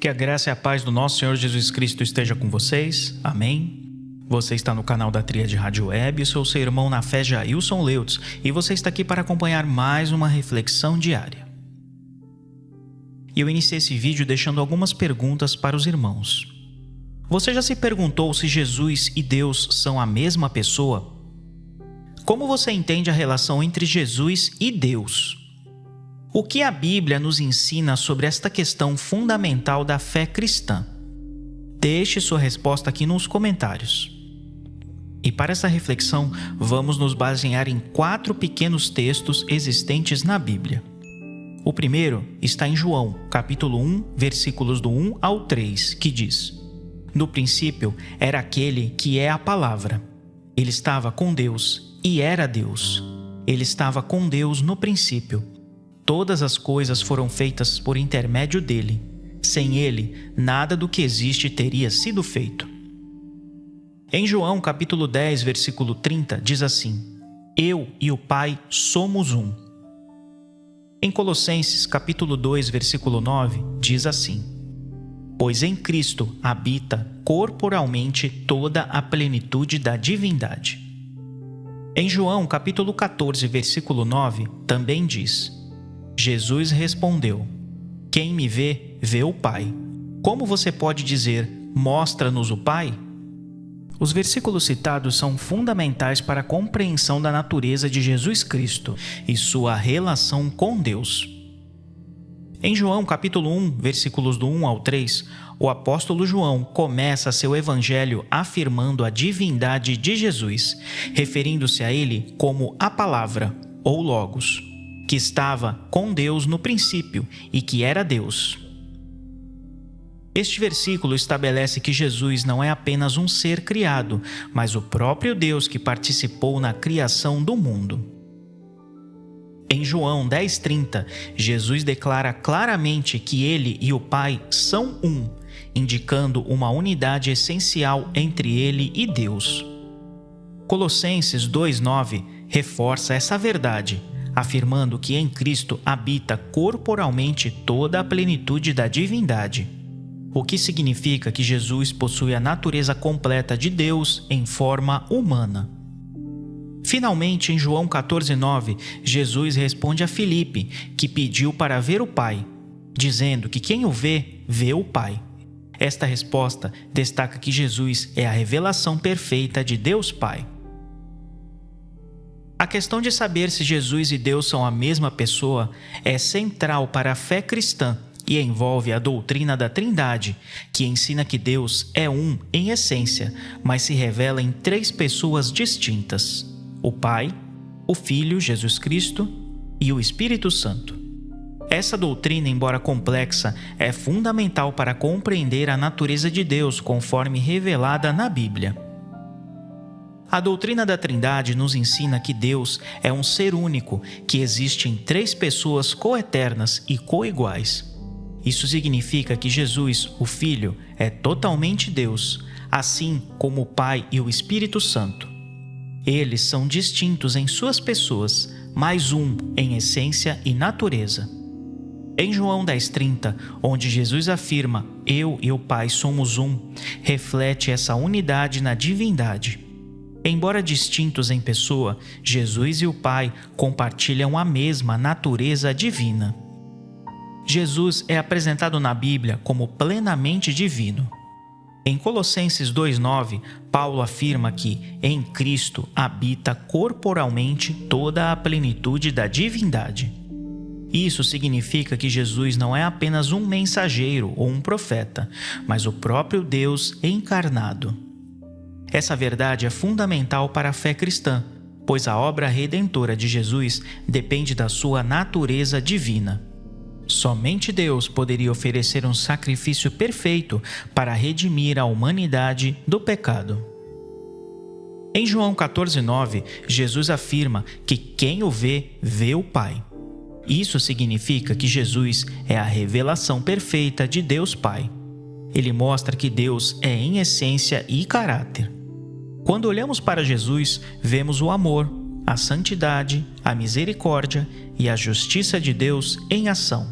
Que a graça e a paz do nosso Senhor Jesus Cristo esteja com vocês. Amém. Você está no canal da Tríade Rádio Web, eu sou seu irmão na fé Jailson Leutz e você está aqui para acompanhar mais uma reflexão diária. E eu iniciei esse vídeo deixando algumas perguntas para os irmãos. Você já se perguntou se Jesus e Deus são a mesma pessoa? Como você entende a relação entre Jesus e Deus? O que a Bíblia nos ensina sobre esta questão fundamental da fé cristã? Deixe sua resposta aqui nos comentários. E para essa reflexão, vamos nos basear em 4 pequenos textos existentes na Bíblia. O primeiro está em João, capítulo 1, versículos do 1 ao 3, que diz: No princípio era aquele que é a palavra. Ele estava com Deus e era Deus. Ele estava com Deus no princípio. Todas as coisas foram feitas por intermédio dele. Sem ele, nada do que existe teria sido feito. Em João, capítulo 10, versículo 30, diz assim: Eu e o Pai somos um. Em Colossenses, capítulo 2, versículo 9, diz assim: Pois em Cristo habita corporalmente toda a plenitude da divindade. Em João, capítulo 14, versículo 9, também diz: Jesus respondeu: Quem me vê, vê o Pai. Como você pode dizer, mostra-nos o Pai? Os versículos citados são fundamentais para a compreensão da natureza de Jesus Cristo e sua relação com Deus. Em João, capítulo 1, versículos do 1 ao 3, o apóstolo João começa seu evangelho afirmando a divindade de Jesus, referindo-se a ele como a palavra, ou Logos, que estava com Deus no princípio e que era Deus. Este versículo estabelece que Jesus não é apenas um ser criado, mas o próprio Deus que participou na criação do mundo. Em João 10:30, Jesus declara claramente que ele e o Pai são um, indicando uma unidade essencial entre ele e Deus. Colossenses 2:9 reforça essa verdade, afirmando que em Cristo habita corporalmente toda a plenitude da divindade, o que significa que Jesus possui a natureza completa de Deus em forma humana. Finalmente, em João 14:9, Jesus responde a Filipe, que pediu para ver o Pai, dizendo que quem o vê, vê o Pai. Esta resposta destaca que Jesus é a revelação perfeita de Deus Pai. A questão de saber se Jesus e Deus são a mesma pessoa é central para a fé cristã e envolve a doutrina da Trindade, que ensina que Deus é um em essência, mas se revela em 3 pessoas distintas: o Pai, o Filho, Jesus Cristo, e o Espírito Santo. Essa doutrina, embora complexa, é fundamental para compreender a natureza de Deus conforme revelada na Bíblia. A doutrina da Trindade nos ensina que Deus é um ser único, que existe em 3 pessoas coeternas e coiguais. Isso significa que Jesus, o Filho, é totalmente Deus, assim como o Pai e o Espírito Santo. Eles são distintos em suas pessoas, mas um em essência e natureza. Em João 10:30, onde Jesus afirma Eu e o Pai somos um, reflete essa unidade na divindade. Embora distintos em pessoa, Jesus e o Pai compartilham a mesma natureza divina. Jesus é apresentado na Bíblia como plenamente divino. Em Colossenses 2:9, Paulo afirma que em Cristo habita corporalmente toda a plenitude da divindade. Isso significa que Jesus não é apenas um mensageiro ou um profeta, mas o próprio Deus encarnado. Essa verdade é fundamental para a fé cristã, pois a obra redentora de Jesus depende da sua natureza divina. Somente Deus poderia oferecer um sacrifício perfeito para redimir a humanidade do pecado. Em João 14:9, Jesus afirma que quem o vê, vê o Pai. Isso significa que Jesus é a revelação perfeita de Deus Pai. Ele mostra que Deus é em essência e caráter. Quando olhamos para Jesus, vemos o amor, a santidade, a misericórdia e a justiça de Deus em ação.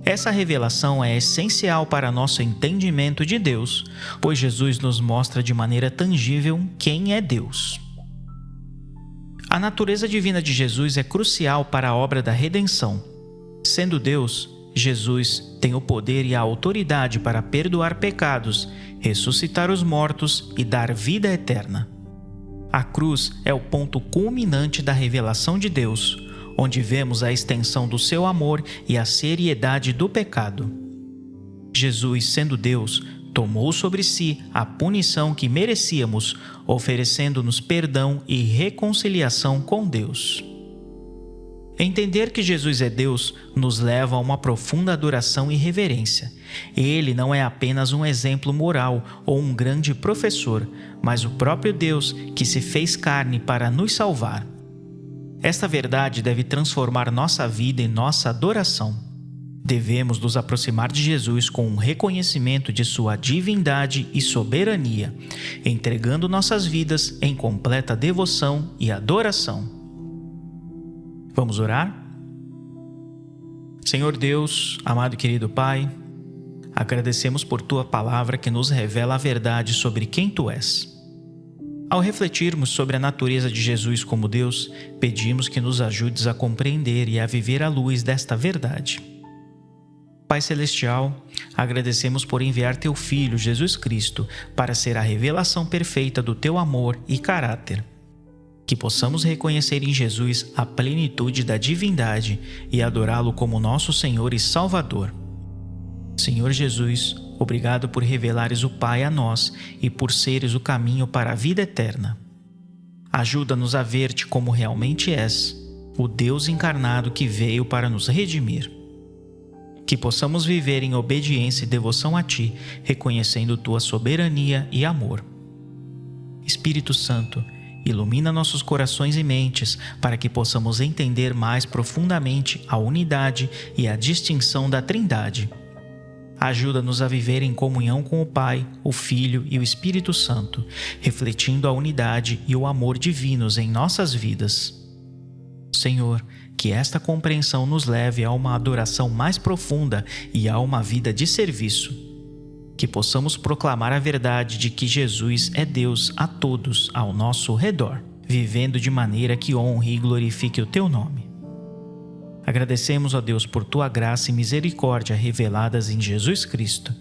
Essa revelação é essencial para nosso entendimento de Deus, pois Jesus nos mostra de maneira tangível quem é Deus. A natureza divina de Jesus é crucial para a obra da redenção. Sendo Deus, Jesus tem o poder e a autoridade para perdoar pecados, ressuscitar os mortos e dar vida eterna. A cruz é o ponto culminante da revelação de Deus, onde vemos a extensão do seu amor e a seriedade do pecado. Jesus, sendo Deus, tomou sobre si a punição que merecíamos, oferecendo-nos perdão e reconciliação com Deus. Entender que Jesus é Deus nos leva a uma profunda adoração e reverência. Ele não é apenas um exemplo moral ou um grande professor, mas o próprio Deus que se fez carne para nos salvar. Esta verdade deve transformar nossa vida e nossa adoração. Devemos nos aproximar de Jesus com um reconhecimento de sua divindade e soberania, entregando nossas vidas em completa devoção e adoração. Vamos orar? Senhor Deus, amado e querido Pai, agradecemos por Tua palavra que nos revela a verdade sobre quem Tu és. Ao refletirmos sobre a natureza de Jesus como Deus, pedimos que nos ajudes a compreender e a viver à luz desta verdade. Pai Celestial, agradecemos por enviar Teu Filho, Jesus Cristo, para ser a revelação perfeita do Teu amor e caráter. Que possamos reconhecer em Jesus a plenitude da divindade e adorá-lo como nosso Senhor e Salvador. Senhor Jesus, obrigado por revelares o Pai a nós e por seres o caminho para a vida eterna. Ajuda-nos a ver-te como realmente és, o Deus encarnado que veio para nos redimir. Que possamos viver em obediência e devoção a Ti, reconhecendo Tua soberania e amor. Espírito Santo, ilumina nossos corações e mentes para que possamos entender mais profundamente a unidade e a distinção da Trindade. Ajuda-nos a viver em comunhão com o Pai, o Filho e o Espírito Santo, refletindo a unidade e o amor divinos em nossas vidas. Senhor, que esta compreensão nos leve a uma adoração mais profunda e a uma vida de serviço. Que possamos proclamar a verdade de que Jesus é Deus a todos ao nosso redor, vivendo de maneira que honre e glorifique o Teu nome. Agradecemos a Deus por Tua graça e misericórdia reveladas em Jesus Cristo.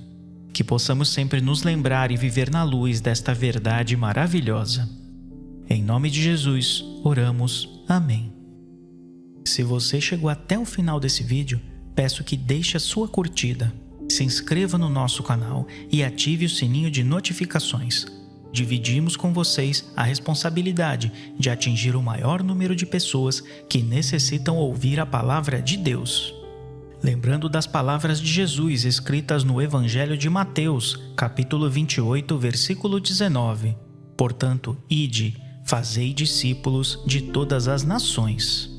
Que possamos sempre nos lembrar e viver na luz desta verdade maravilhosa. Em nome de Jesus, oramos. Amém. Se você chegou até o final desse vídeo, peço que deixe a sua curtida, se inscreva no nosso canal e ative o sininho de notificações. Dividimos com vocês a responsabilidade de atingir o maior número de pessoas que necessitam ouvir a palavra de Deus. Lembrando das palavras de Jesus escritas no Evangelho de Mateus, capítulo 28, versículo 19. Portanto, ide, fazei discípulos de todas as nações.